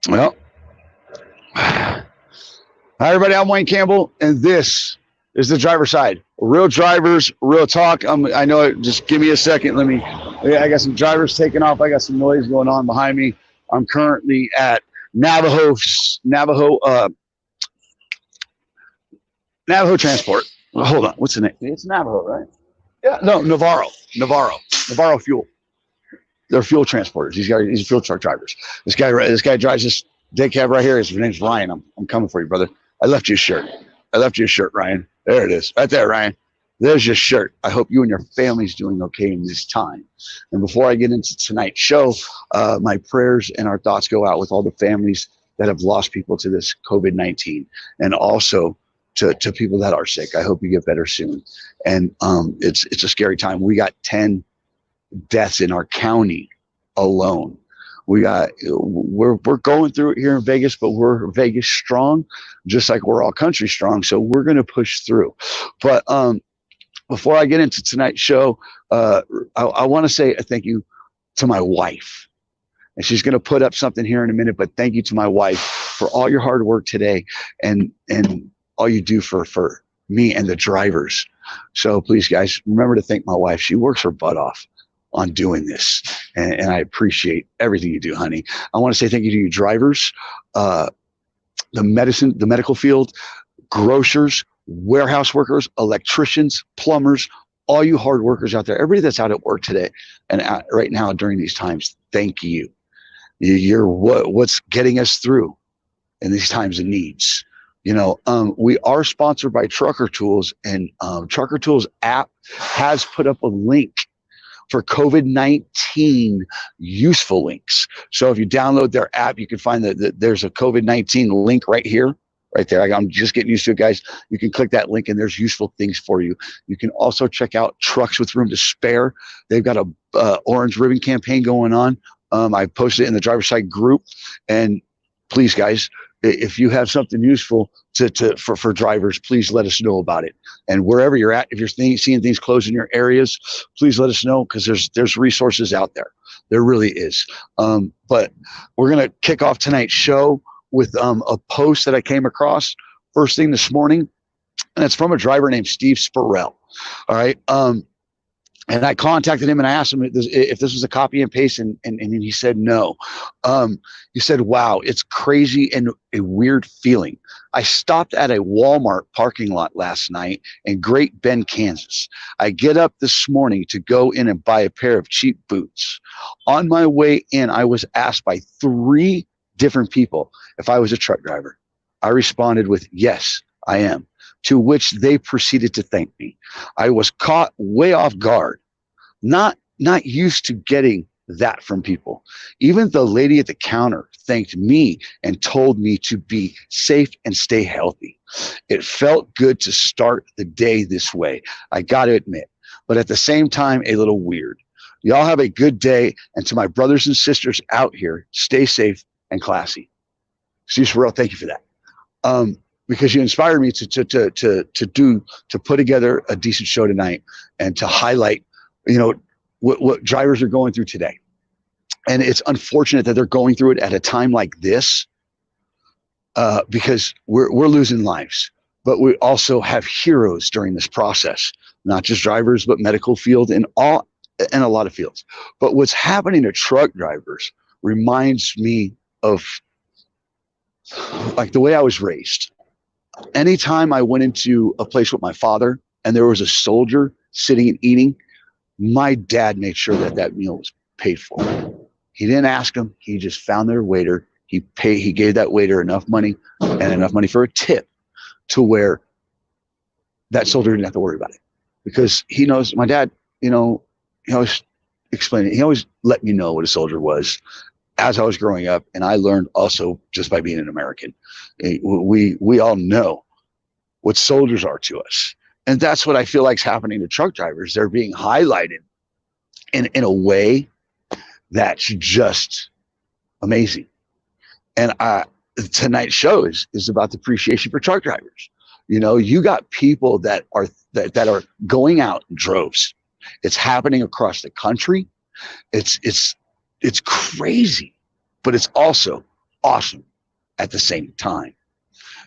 Well, hi everybody. I'm Wayne Campbell, and this is the driver side. Real drivers, real talk. I know it. Just give me a second. Let me. Yeah, I got some drivers taking off. I got some noise going on behind me. I'm currently at Navajo Transport. Well, hold on. What's the name? It's Navajo, right? Yeah. No, Navarro Fuel. They're fuel transporters. These are fuel truck drivers. This guy drives this day cab right here. His name's Ryan. I'm coming for you, brother. I left you a shirt. Ryan. There it is. Right there, Ryan. There's your shirt. I hope you and your family's doing okay in this time. And before I get into tonight's show, my prayers and our thoughts go out with all the families that have lost people to this COVID-19, and also to people that are sick. I hope you get better soon. And it's a scary time. We got 10 deaths in our county alone. We're going through it here in Vegas, but we're Vegas strong, just like we're all country strong. So we're going to push through. But before I get into tonight's show, I want to say a thank you to my wife. And she's going to put up something here in a minute, but thank you to my wife for all your hard work today and all you do for me and the drivers. So please, guys, remember to thank my wife. She works her butt off on doing this, and I appreciate everything you do, honey. I want to say thank you to you drivers, the medical field, grocers, warehouse workers, electricians, plumbers, all you hard workers out there, everybody that's out at work today and right now during these times. Thank you. You're what's getting us through in these times of needs. We are sponsored by Trucker Tools, and Trucker Tools app has put up a link for COVID-19 useful links. So if you download their app, you can find that there's a COVID-19 link right here, right there. I'm just getting used to it, guys. You can click that link and there's useful things for you. You can also check out Trucks with Room to Spare. They've got a orange ribbon campaign going on. I posted it in the driver's side group, and please, guys, if you have something useful for drivers, please let us know about it. And wherever you're at, if you're seeing things close in your areas, please let us know, because there's resources out there. There really is. But we're going to kick off tonight's show with a post that I came across first thing this morning, and it's from a driver named Steve Spurrell. All right. And I contacted him and I asked him if this was a copy and paste, and he said no. He said, wow, it's crazy and a weird feeling. I stopped at a Walmart parking lot last night in Great Bend, Kansas. I get up this morning to go in and buy a pair of cheap boots. On my way in, I was asked by 3 different people if I was a truck driver. I responded with, yes, I am. To which they proceeded to thank me. I was caught way off guard, not used to getting that from people. Even the lady at the counter thanked me and told me to be safe and stay healthy. It felt good to start the day this way, I got to admit, but at the same time, a little weird. Y'all have a good day, and to my brothers and sisters out here, stay safe and classy. Steve Spurrell, thank you for that. Because you inspired me to put together a decent show tonight and to highlight, what drivers are going through today. And it's unfortunate that they're going through it at a time like this, because we're losing lives, but we also have heroes during this process, not just drivers, but medical field and a lot of fields. But what's happening to truck drivers reminds me of like the way I was raised. Anytime I went into a place with my father and there was a soldier sitting and eating, my dad made sure that meal was paid for. He didn't ask him. He just found their waiter. He gave that waiter enough money and enough money for a tip to where that soldier didn't have to worry about it, because he knows my dad, he always explained it. He always let me know what a soldier was as I was growing up. And I learned also just by being an American. We all know what soldiers are to us. And that's what I feel like is happening to truck drivers. They're being highlighted in a way that's just amazing. And tonight's show is about the appreciation for truck drivers. You got people that are going out in droves. It's happening across the country. It's crazy, but it's also awesome at the same time,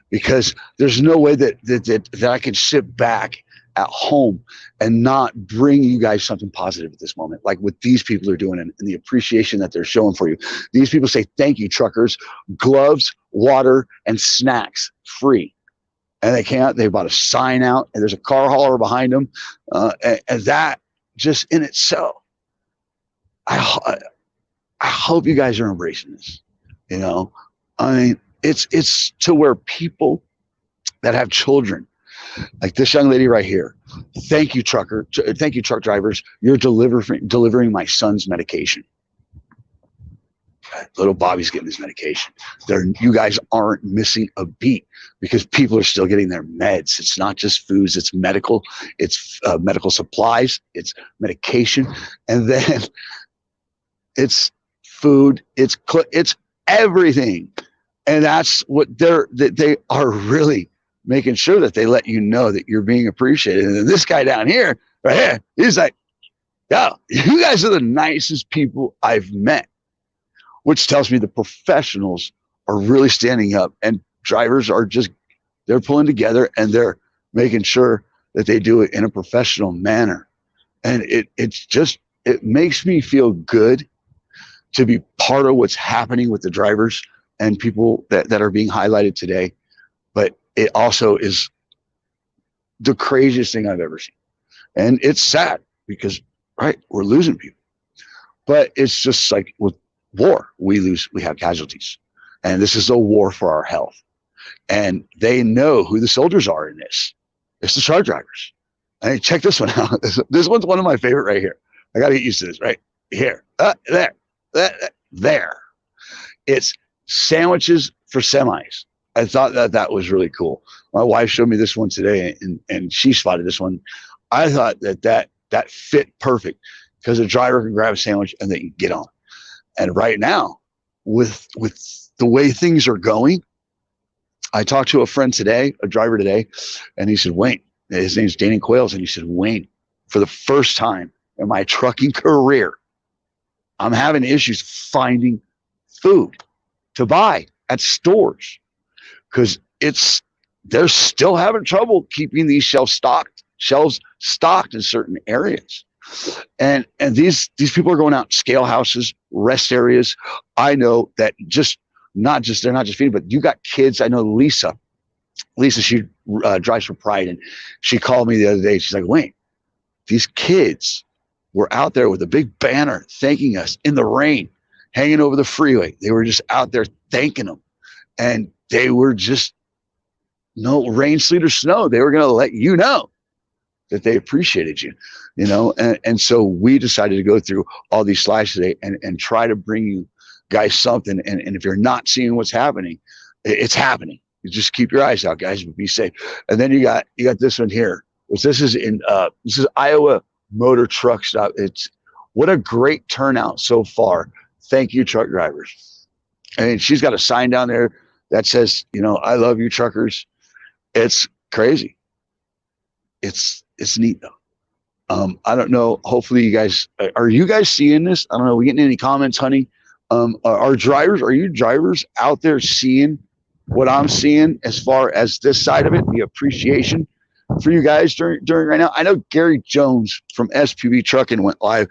because there's no way that I can sit back at home and not bring you guys something positive at this moment, like what these people are doing and the appreciation that they're showing for you. These people say, thank you, truckers, gloves, water, and snacks free. And they bought a sign out, and there's a car hauler behind them. And that just in itself, I hope you guys are embracing this. You know, I mean, it's to where people that have children, like this young lady right here. Thank you, trucker. Thank you, truck drivers. You're delivering my son's medication. Little Bobby's getting his medication. You guys aren't missing a beat, because people are still getting their meds. It's not just foods. It's medical. It's medical supplies. It's medication, and then it's food. It's everything, and that's what they are really making sure that they let you know that you're being appreciated. And then this guy down here, right here, he's like, "Yo, you guys are the nicest people I've met," which tells me the professionals are really standing up, and drivers are they're pulling together, and they're making sure that they do it in a professional manner. And it makes me feel good to be part of what's happening with the drivers and people that are being highlighted today. But it also is the craziest thing I've ever seen. And it's sad because, right, we're losing people. But it's just like with war, we have casualties. And this is a war for our health. And they know who the soldiers are in this. It's the truck drivers. And check this one out. This one's one of my favorite right here. I got to get used to this, right? Here, there. It's sandwiches for semis. I thought that was really cool. My wife showed me this one today, and she spotted this one. I thought that fit perfect, because a driver can grab a sandwich and they can get on. And right now, with the way things are going, I talked to a friend today, a driver today, and he said, Wayne, his name's Danny Quails, and he said, Wayne, for the first time in my trucking career, I'm having issues finding food to buy at stores, because they're still having trouble keeping these shelves stocked in certain areas. And these people are going out scale houses, rest areas. I know that they're not just feeding, but you got kids. I know Lisa, she drives for Pride, and she called me the other day. She's like, Wayne, these kids were out there with a big banner thanking us in the rain, hanging over the freeway. They were just out there thanking them. And they were just, no rain, sleet, or snow, they were going to let you know that they appreciated you, you know? And so we decided to go through all these slides today and try to bring you guys something. And if you're not seeing what's happening, it's happening. You just keep your eyes out, guys, but be safe. And then you got this one here, which this is Iowa Motor Truck Stop. What a great turnout so far. Thank you, truck drivers. And she's got a sign down there that says, you know, I love you, truckers. It's crazy. It's neat though. I don't know. Hopefully you guys, are you guys seeing this? I don't know. Are we getting any comments, honey? Are you drivers out there seeing what I'm seeing as far as this side of it, the appreciation for you guys during right now? I know Gary Jones from SPB Trucking went live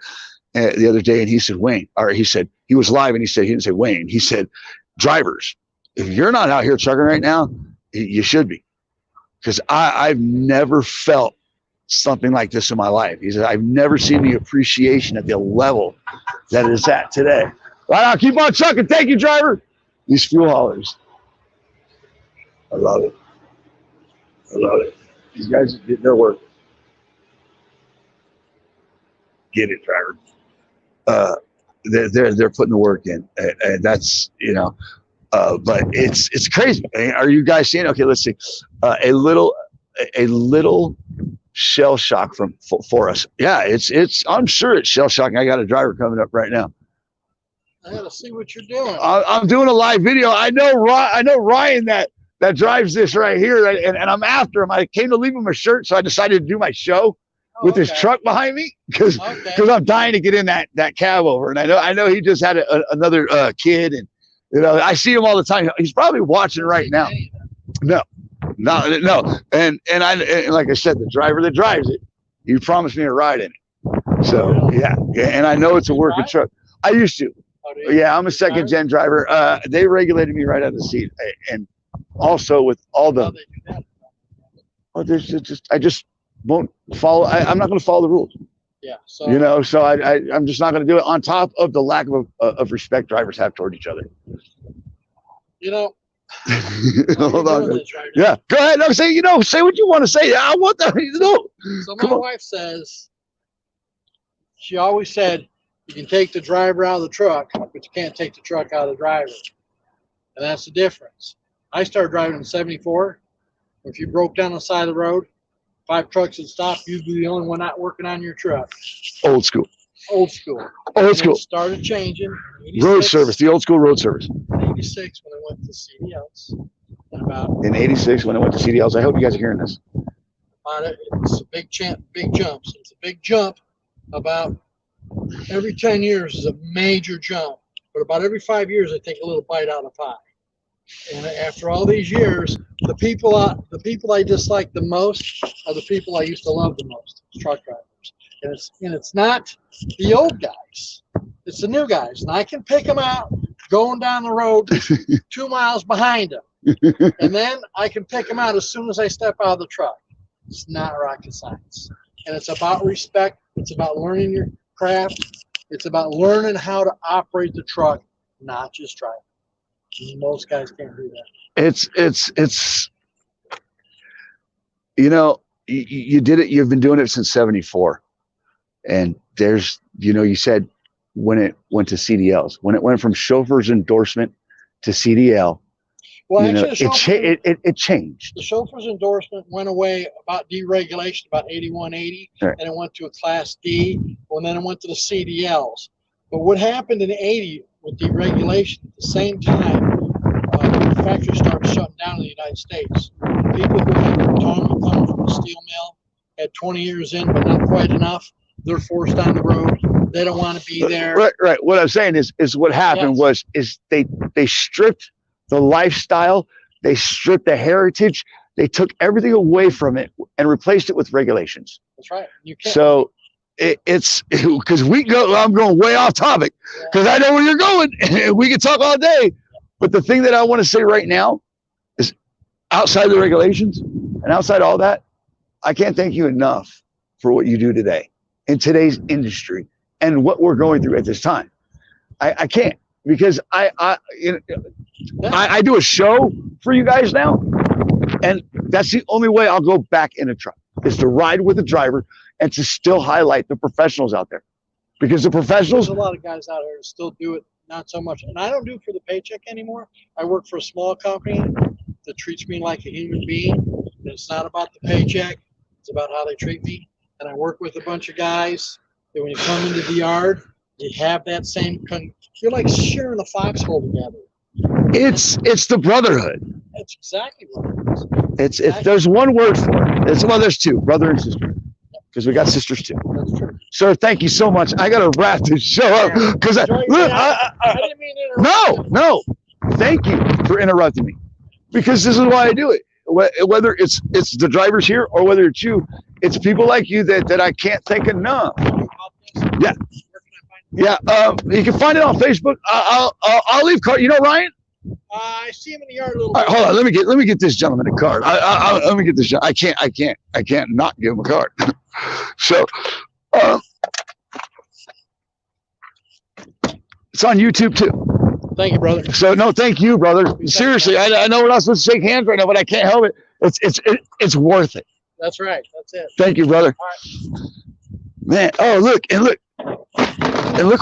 the other day, and he said, Wayne, or he said, he was live, and he didn't say Wayne. He said, drivers, if you're not out here trucking right now, you should be. Because I've never felt something like this in my life. He said, I've never seen the appreciation at the level that it is at today. Right now, keep on trucking. Thank you, driver. These fuel haulers. I love it. I love it. These guys are getting their work. Get it, driver. They're putting the work in, and that's, you know, but it's crazy. Are you guys seeing? Okay, let's see. A little shell shock for us. Yeah, it's. I'm sure it's shell shocking. I got a driver coming up right now. I gotta see what you're doing. I'm doing a live video. I know Ryan that drives this right here, and I'm after him. I came to leave him a shirt, so I decided to do my show with his truck behind me, because I'm dying to get in that cab over. And I know he just had another kid, You know, I see him all the time. He's probably watching right now. No, no. And like I said, the driver that drives it, you promised me a ride in it. So yeah. And I know it's a working truck. I used to. Yeah, I'm a second gen driver. They regulated me right out of the seat, and also with all the. Oh, there's just I just won't follow. I'm not going to follow the rules. Yeah. So you know, so I'm just not going to do it. On top of the lack of respect drivers have toward each other. You know. Hold on. Right, yeah, go ahead. No, say say what you want to say. I want that. So my wife says, she always said, you can take the driver out of the truck, but you can't take the truck out of the driver, and that's the difference. I started driving in '74. If you broke down the side of the road, 5 trucks would stop. You'd be the only one not working on your truck. Old school. Old school. Old school. It started changing. Road service, the old school road service. In '86 when I went to CDLs. In '86 when I went to CDLs. I hope you guys are hearing this. It's a big jump. It's a big jump. About every 10 years is a major jump. But about every 5 years, I take a little bite out of the pie. And after all these years, the people I dislike the most are the people I used to love the most, truck drivers. And it's not the old guys, it's the new guys. And I can pick them out going down the road 2 miles behind them. And then I can pick them out as soon as I step out of the truck. It's not rocket science. And it's about respect. It's about learning your craft. It's about learning how to operate the truck, not just drive. Most guys can't do that. It's you did it. You've been doing it since '74. And there's, you said when it went to CDLs, when it went from chauffeur's endorsement to CDL, well, actually, it changed. The chauffeur's endorsement went away about deregulation, about 81, 80, right. And it went to a Class D, and then it went to the CDLs. But what happened in 80 with deregulation, at the same time, factories started shutting down in the United States. People who had coming from the steel mill, had 20 years in, but not quite enough. They're forced on the road. They don't want to be there. Right. What I'm saying is what happened was they stripped the lifestyle, they stripped the heritage, they took everything away from it and replaced it with regulations. That's right. You can't. So it's because I'm going way off topic because I know where you're going. We can talk all day. But the thing that I want to say right now is outside the regulations and outside all that, I can't thank you enough for what you do today in today's industry and what we're going through at this time. I can't, because I do a show for you guys now, and that's the only way I'll go back in a truck is to ride with a driver and to still highlight the professionals out there, because the professionals. There's a lot of guys out here who still do it, not so much. And I don't do it for the paycheck anymore. I work for a small company that treats me like a human being. And it's not about the paycheck. It's about how they treat me. And I work with a bunch of guys that when you come into the yard, you have that same, you're like sharing a foxhole together. It's the brotherhood. That's exactly what it is. It's there's one word for it. There's two, brother and sister, because we got sisters too. That's true. Sir, thank you so much. I got to wrap this show up because I didn't mean to interrupt. No. Thank you for interrupting me, because this is why I do it. Whether it's the drivers here or whether it's you, it's people like you that I can't thank enough. Yeah. Yeah. You can find it on Facebook. I'll leave card. You know Ryan? I see him in the yard a little bit. All right, hold on. Let me get this gentleman a card. Let me get this. I can't not give him a card. So, it's on YouTube too. Thank you, brother. So no, thank you, brother. Seriously, I know we're not supposed to shake hands right now, but I can't help it. It's worth it. That's right. That's it. Thank you, brother. Right. Man, look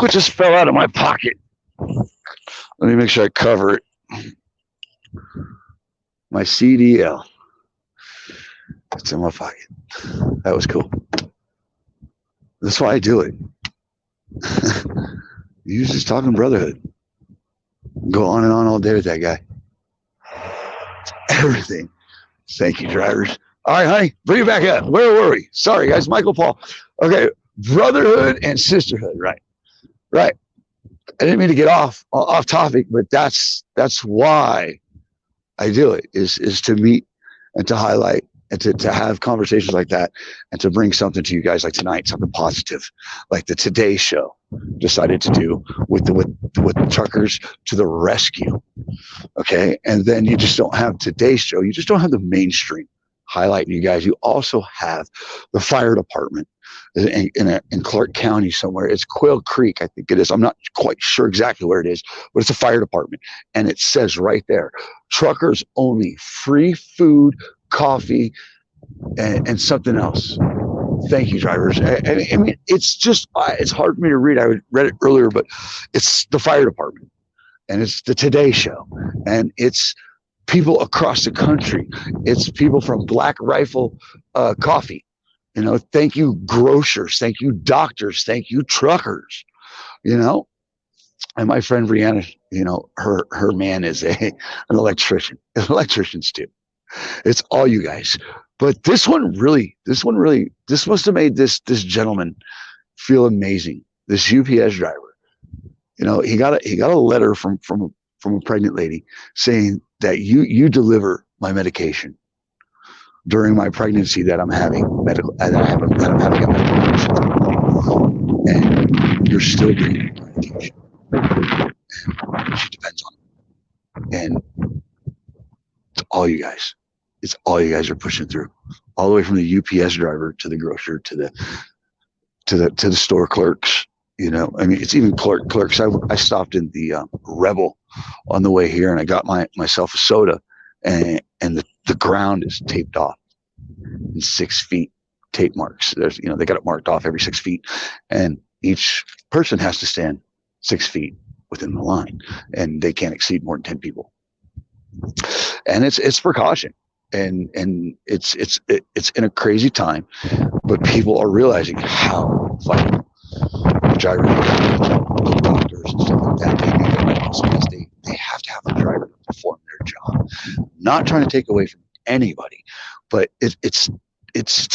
what just fell out of my pocket. Let me make sure I cover it. My CDL. It's in my pocket. That was cool. That's why I do it. You're just talking brotherhood. Go on and on all day with that guy. Everything. Thank you, drivers. All right, honey, bring it back up. Where were we? Sorry, guys. Michael Paul. Okay, brotherhood and sisterhood. Right. I didn't mean to get off topic, but that's why I do it is to meet and to highlight and to have conversations like that and to bring something to you guys like tonight, something positive, like the Today Show decided to do with the truckers to the rescue. Okay. And then you just don't have Today's Show. You just don't have the mainstream highlighting you guys. You also have the fire department in Clark County somewhere. It's Quail Creek, I think it is. I'm not quite sure exactly where it is, but it's a fire department. And it says right there, truckers only, free food, coffee, and something else. Thank you, drivers. I mean, it's just, it's hard for me to read. I read it earlier, but it's the fire department and it's the Today Show and it's people across the country. It's people from Black Rifle Coffee. You know, thank you, grocers. Thank you, doctors. Thank you, truckers. You know, and my friend Brianna, you know, her man is an electrician. Electricians too. It's all you guys. But this must have made this gentleman feel amazing. This UPS driver, you know, he got a letter from a pregnant lady saying that you deliver my medication during my pregnancy that I'm having that I'm having a medical condition, and you're still bringing my medication. And she depends on it. And it's all you guys. It's all you guys are pushing through, all the way from the UPS driver to the grocer to the store clerks. You know, I mean, it's even clerks. I stopped in the Rebel on the way here, and I got myself a soda, and the ground is taped off in 6 feet tape marks. There's, you know, they got it marked off every 6 feet, and each person has to stand 6 feet within the line, and they can't exceed more than 10 people. And it's precaution. And it's in a crazy time, but people are realizing how vital the drivers are, doctors and stuff like that. They need their medicals because they have to have a driver to perform their job. Not trying to take away from anybody, but it's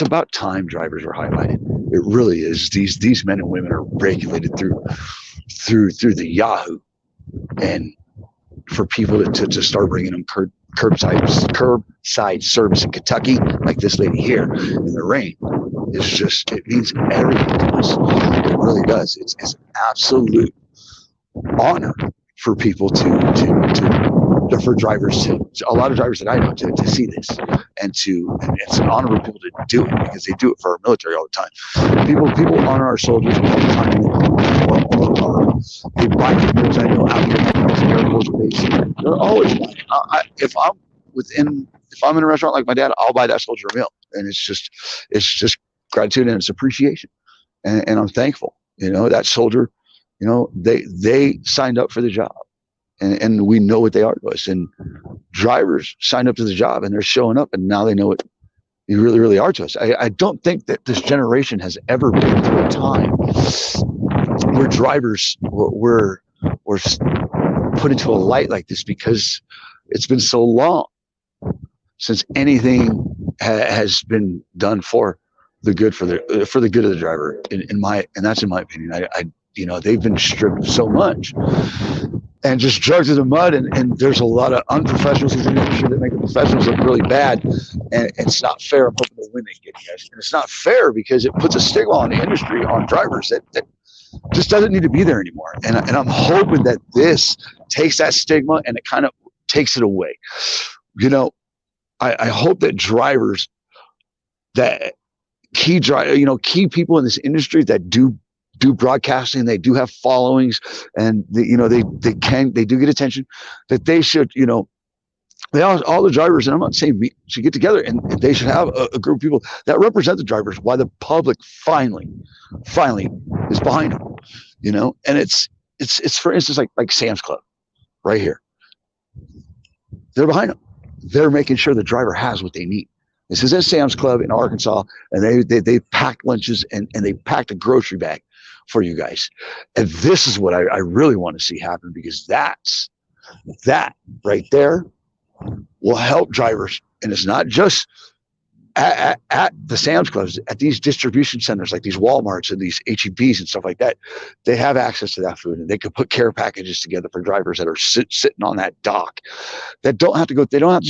about time drivers are highlighted. It really is. These men and women are regulated through the Yahoo, and for people to start bringing them curbside service in Kentucky, like this lady here in the rain, it means everything to us. It really does. It's an absolute honor for people for drivers a lot of drivers that I know to see this, and it's an honor for people to do it because they do it for our military all the time. People honor our soldiers all the time. They buy meals. I know out here Air Force Base, they're always buying. If I'm in a restaurant like my dad, I'll buy that soldier a meal, and it's just gratitude and it's appreciation, and I'm thankful. You know, that soldier, you know, they signed up for the job. And we know what they are to us. And drivers signed up to the job and they're showing up, and now they know what you really, really are to us. I don't think that this generation has ever been through a time where drivers were put into a light like this, because it's been so long since anything has been done for the good for the good of the driver. And that's in my opinion. I you know, they've been stripped so much and just drugged to the mud, and there's a lot of unprofessionals in the industry that make the professionals look really bad, and it's not fair. I'm hoping to win it, you guys. And it's not fair because it puts a stigma on the industry, on drivers, that just doesn't need to be there anymore. And I'm hoping that this takes that stigma and it kind of takes it away. You know, I hope that drivers, that key people in this industry that do broadcasting, they do have followings, and they do get attention, that they should, you know, all the drivers, and I'm not saying me, should get together and they should have a group of people that represent the drivers, why the public finally is behind them, you know. And it's for instance like Sam's Club right here, they're behind them. They're making sure the driver has what they need. This is at Sam's Club in Arkansas, and they packed lunches and they packed a grocery bag for you guys. And this is what I really want to see happen, because that right there will help drivers. And it's not just at the Sam's Clubs, at these distribution centers like these Walmarts and these HEBs and stuff like that, they have access to that food, and they could put care packages together for drivers that are sitting on that dock that don't have to go. They don't have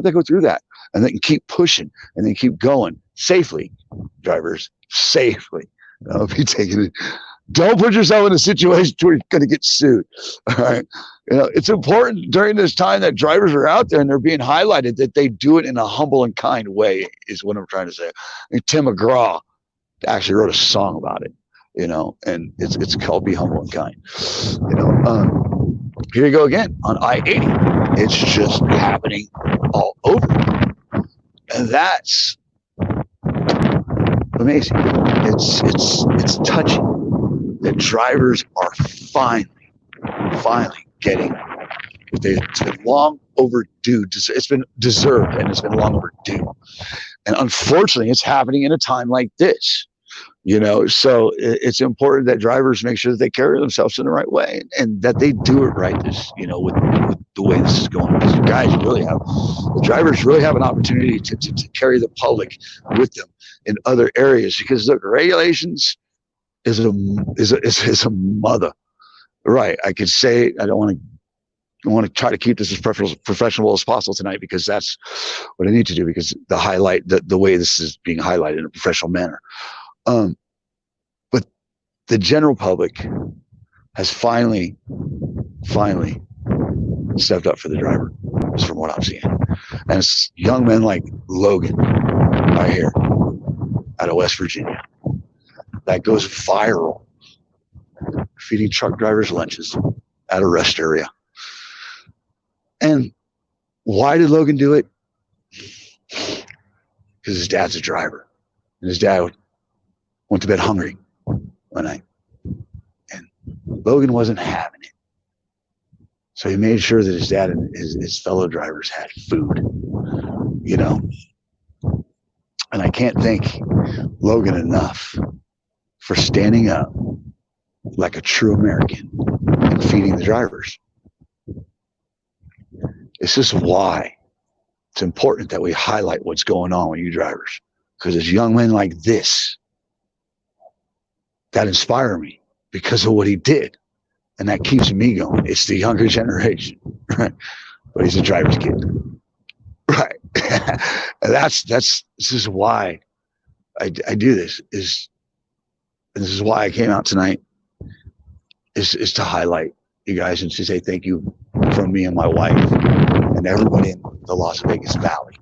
to go through that, and they can keep pushing and they keep going safely. Drivers safely. Be taking it. Don't put yourself in a situation where you're going to get sued. All right. It's important during this time that drivers are out there and they're being highlighted that they do it in a humble and kind way is what I'm trying to say. And Tim McGraw actually wrote a song about it, and it's called Be Humble and Kind. Here you go again on I-80. It's just happening all over. And that's amazing. It's touching that drivers are finally getting what it's been long overdue. It's been deserved and it's been long overdue. And unfortunately, it's happening in a time like this. So it's important that drivers make sure that they carry themselves in the right way and that they do it right. With the way this is going, because the drivers really have an opportunity to carry the public with them in other areas. Because look, regulations is a mother, right? I could say I want to try to keep this as professional as possible tonight, because that's what I need to do, because the way this is being highlighted in a professional manner. But the general public has finally stepped up for the driver, from what I'm seeing. And it's young men like Logan right here out of West Virginia that goes viral, feeding truck drivers lunches at a rest area. And why did Logan do it? Because his dad's a driver, and his dad went to bed hungry one night, and Logan wasn't having it. So he made sure that his dad and his fellow drivers had food, And I can't thank Logan enough for standing up like a true American and feeding the drivers. This is why it's important that we highlight what's going on with you drivers, because it's young men like this that inspire me because of what he did, and that keeps me going. It's the younger generation, right? But he's a driver's kid, right? And this is why I do this. This is why I came out tonight. Is to highlight you guys and to say thank you from me and my wife and everybody in the Las Vegas Valley,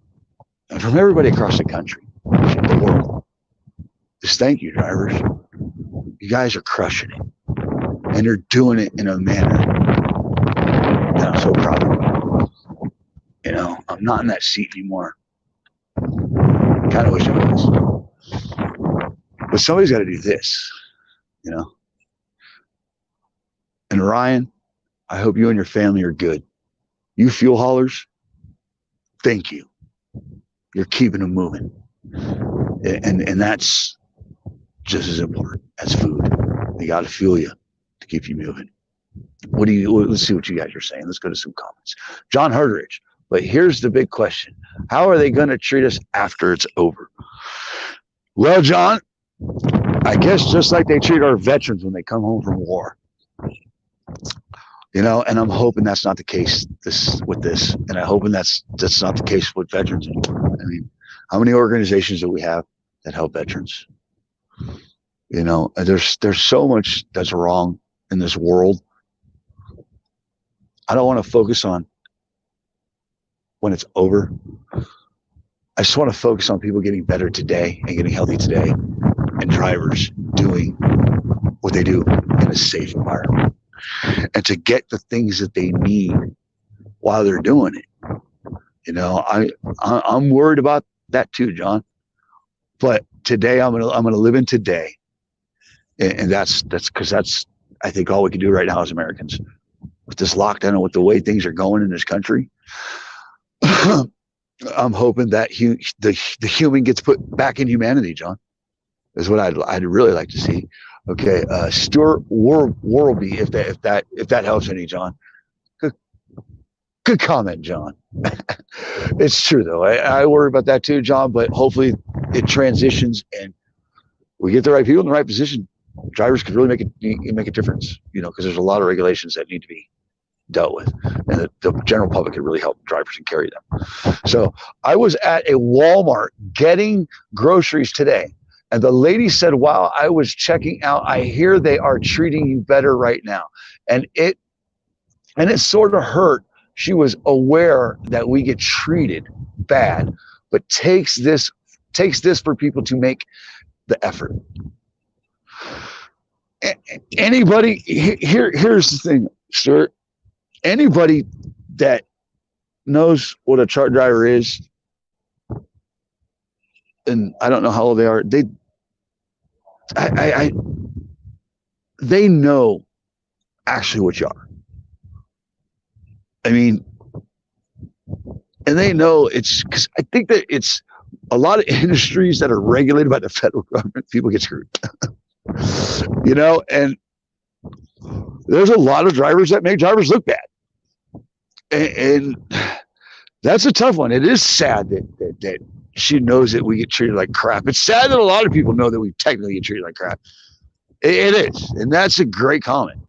and from everybody across the country, the world. Just thank you, drivers. You guys are crushing it, and you're doing it in a manner that I'm so proud of. I'm not in that seat anymore. Kind of wish I was, but somebody's got to do this, And Ryan, I hope you and your family are good. You fuel haulers, thank you. You're keeping them moving. And that's just as important as food. They got to fuel you to keep you moving. Let's see what you guys are saying. Let's go to some comments. John Herdrich, but here's the big question. How are they going to treat us after it's over? Well, John, I guess just like they treat our veterans when they come home from war. And I'm hoping that's not the case with this. And I'm hoping that's not the case with veterans anymore. I mean, how many organizations do we have that help veterans? There's so much that's wrong in this world. I don't want to focus on when it's over. I just want to focus on people getting better today and getting healthy today, and drivers doing what they do in a safe environment, and to get the things that they need while they're doing it. I'm worried about that too, John. But today I'm gonna live in today, and that's because that's I think all we can do right now as Americans with this lockdown and with the way things are going in this country. I'm hoping that the human gets put back in humanity, John. Is what I'd really like to see. Okay, Stuart Worlby, if that helps any, John. Good Good comment, John. It's true though. I worry about that too, John, but hopefully it transitions and we get the right people in the right position. Drivers could really make a difference, because there's a lot of regulations that need to be dealt with, and the general public could really help drivers and carry them. So I was at a Walmart getting groceries today, and the lady said, while I was checking out, I hear they are treating you better right now. And it sort of hurt. She was aware that we get treated bad, but takes this for people to make the effort. Anybody here's the thing, Stuart. Anybody that knows what a truck driver is, and I don't know how old they are, they know actually what you are. I mean, and they know it's because I think that it's a lot of industries that are regulated by the federal government, people get screwed. And there's a lot of drivers that make drivers look bad. And that's a tough one. It is sad that she knows that we get treated like crap. It's sad that a lot of people know that we technically get treated like crap. It is. And that's a great comment.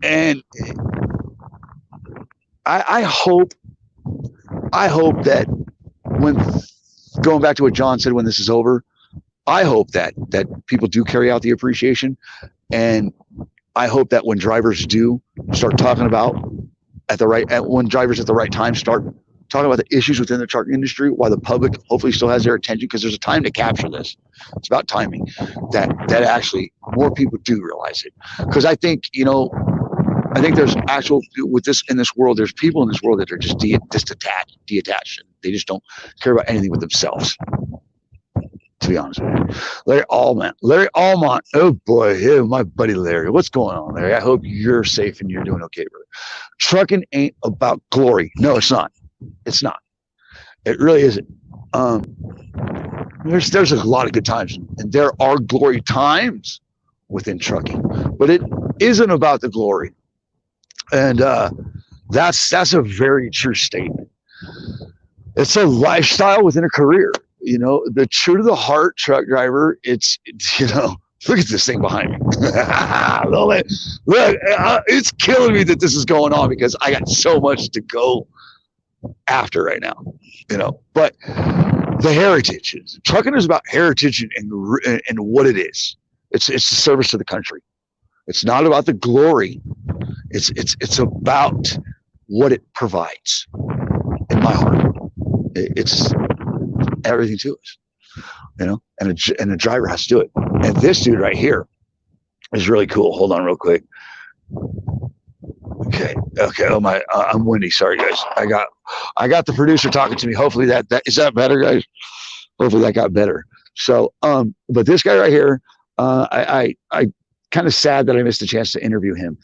And I hope that when going back to what John said, when this is over, I hope that people do carry out the appreciation, and I hope that when drivers do start talking about when drivers at the right time start talking about the issues within the truck industry, while the public hopefully still has their attention, because there's a time to capture this. It's about timing that actually more people do realize it. Because I think there's actual in this world, there's people in this world that are just detached. They just don't care about anything with themselves. To be honest with you, Larry Allmont. Oh boy, yeah, my buddy Larry. What's going on, Larry? I hope you're safe and you're doing okay, brother. Trucking ain't about glory. No, it's not. It's not. It really isn't. There's a lot of good times, and there are glory times within trucking, but it isn't about the glory. And that's a very true statement. It's a lifestyle within a career. The true to the heart truck driver, it's look at this thing behind me. Look, it's killing me that this is going on, because I got so much to go after right now, but the heritage is trucking is about heritage and what it is. It's a service to the country. It's not about the glory. It's about what it provides. In my heart, it's everything to us, and a driver has to do it. And this dude right here is really cool. Hold on real quick. Okay. Oh my, I'm windy. Sorry guys. I got the producer talking to me. Hopefully that is that better, guys? Hopefully that got better. So, but this guy right here, I kind of sad that I missed a chance to interview him.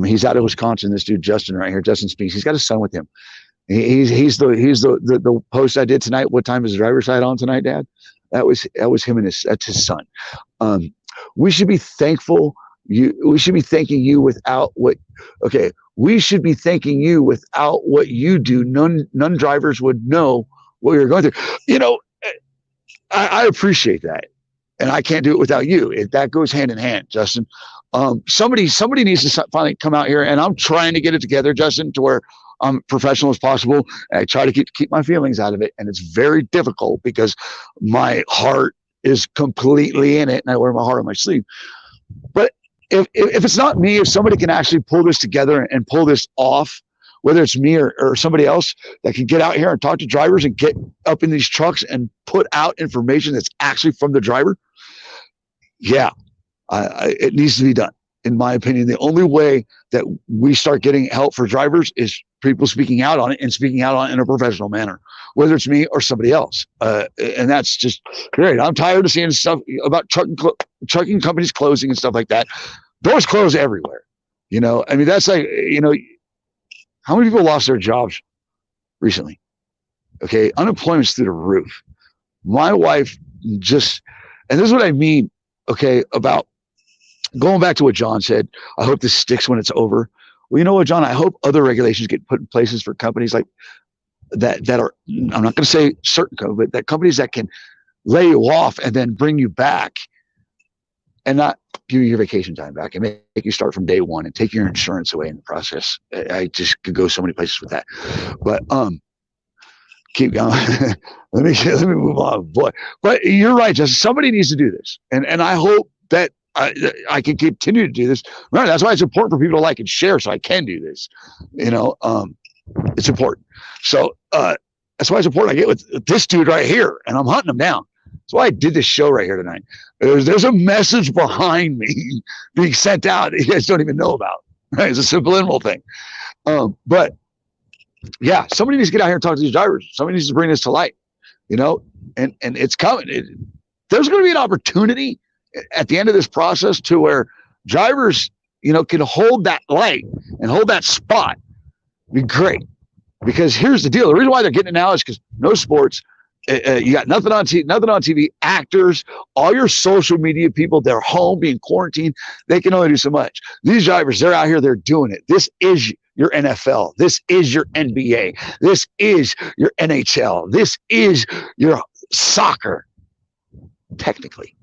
He's out of Wisconsin. This dude, Justin right here, Justin Speaks. He's got a son with him. He's the post I did tonight. What time is the driver's side on tonight, Dad? That was him and that's his son. We should be thankful. We should be thanking you without what. Okay, we should be thanking you without what you do. None drivers would know what you're going through. I appreciate that, and I can't do it without you. That goes hand in hand, Justin. Somebody needs to finally come out here, and I'm trying to get it together, Justin, to where I'm professional as possible. And I try to keep my feelings out of it, and it's very difficult because my heart is completely in it, and I wear my heart on my sleeve. But if it's not me, if somebody can actually pull this together and pull this off, whether it's me or somebody else that can get out here and talk to drivers and get up in these trucks and put out information that's actually from the driver, yeah, it needs to be done. In my opinion, the only way that we start getting help for drivers is people speaking out on it and speaking out on it in a professional manner, whether it's me or somebody else. And that's just great. I'm tired of seeing stuff about trucking companies closing and stuff like that. Doors close everywhere. I mean, that's like, how many people lost their jobs recently? Okay. Unemployment's through the roof. My wife and this is what I mean, okay, about going back to what John said, I hope this sticks when it's over. Well, you know what, John? I hope other regulations get put in places for companies like that are, I'm not going to say certain companies, but that companies that can lay you off and then bring you back and not give you your vacation time back and make you start from day one and take your insurance away in the process. I just could go so many places with that. But keep going. let me move on, boy. But you're right, Justin. Somebody needs to do this, and I hope that I can continue to do this. Remember, that's why it's important for people to like and share, so I can do this. It's important. So that's why it's important. I get with this dude right here, and I'm hunting him down. That's why I did this show right here tonight. There's a message behind me being sent out that you guys don't even know about. Right? It's a subliminal thing. But yeah, somebody needs to get out here and talk to these drivers. Somebody needs to bring this to light, and it's coming. There's going to be an opportunity at the end of this process to where drivers, can hold that light and hold that spot. It'd be great. Because here's the deal. The reason why they're getting it now is because no sports. You got nothing on TV, actors, all your social media people, they're home being quarantined. They can only do so much. These drivers, they're out here, they're doing it. This is your NFL. This is your NBA. This is your NHL. This is your soccer, technically.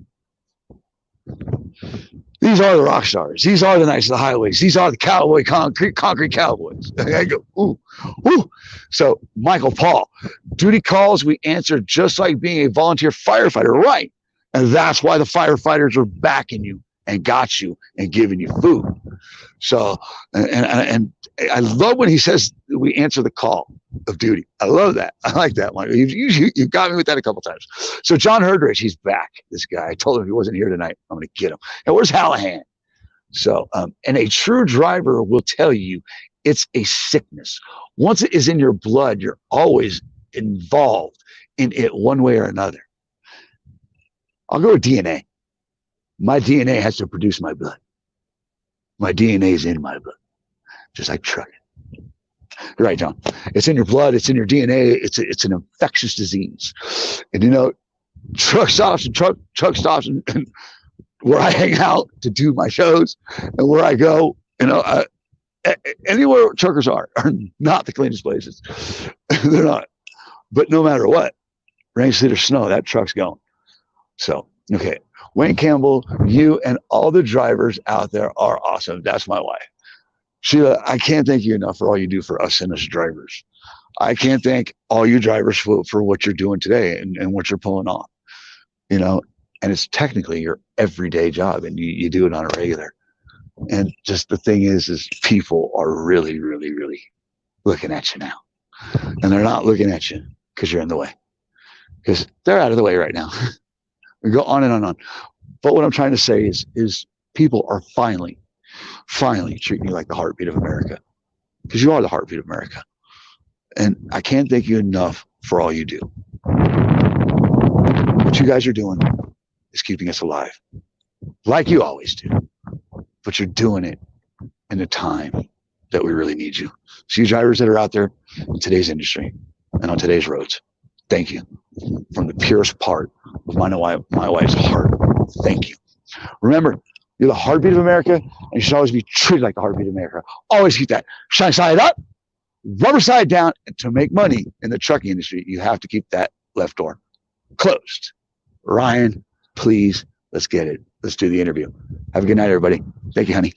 These are the rock stars. These are the Knights of the Highways. These are the cowboy concrete cowboys. I go, ooh, ooh. So Michael Paul, duty calls we answer just like being a volunteer firefighter, right? And that's why the firefighters are backing you and got you and giving you food. So, and I love when he says we answer the call of duty. I love that. I like that one. You've got me with that a couple times. So John Herdrich, he's back. This guy, I told him he wasn't here tonight. I'm going to get him. And where's Hallahan? So, and a true driver will tell you it's a sickness. Once it is in your blood, you're always involved in it one way or another. I'll go with DNA. My DNA has to produce my blood. My DNA is in my blood, just like trucking. You're right, John. It's in your blood. It's in your DNA. It's an infectious disease. And, truck stops and truck stops and where I hang out to do my shows and where I go, anywhere truckers are not the cleanest places. They're not. But no matter what, rain, sleet, or snow, that truck's going. So, okay. Wayne Campbell, you and all the drivers out there are awesome. That's my wife. Sheila, I can't thank you enough for all you do for us and us drivers. I can't thank all you drivers for what you're doing today and what you're pulling off. And it's technically your everyday job and you do it on a regular. And just the thing is people are really, really, really looking at you now. And they're not looking at you because you're in the way. Because they're out of the way right now. We go on and on and on. But what I'm trying to say is people are finally treating you like the heartbeat of America. Because you are the heartbeat of America. And I can't thank you enough for all you do. What you guys are doing is keeping us alive. Like you always do. But you're doing it in a time that we really need you. So you drivers that are out there in today's industry and on today's roads, thank you. From the purest part of my wife's heart, thank you. Remember, you're the heartbeat of America, and you should always be treated like the heartbeat of America. Always keep that shine side up, rubber side down, and to make money in the trucking industry, you have to keep that left door closed. Ryan, please, let's get it. Let's do the interview. Have a good night, everybody. Thank you, honey.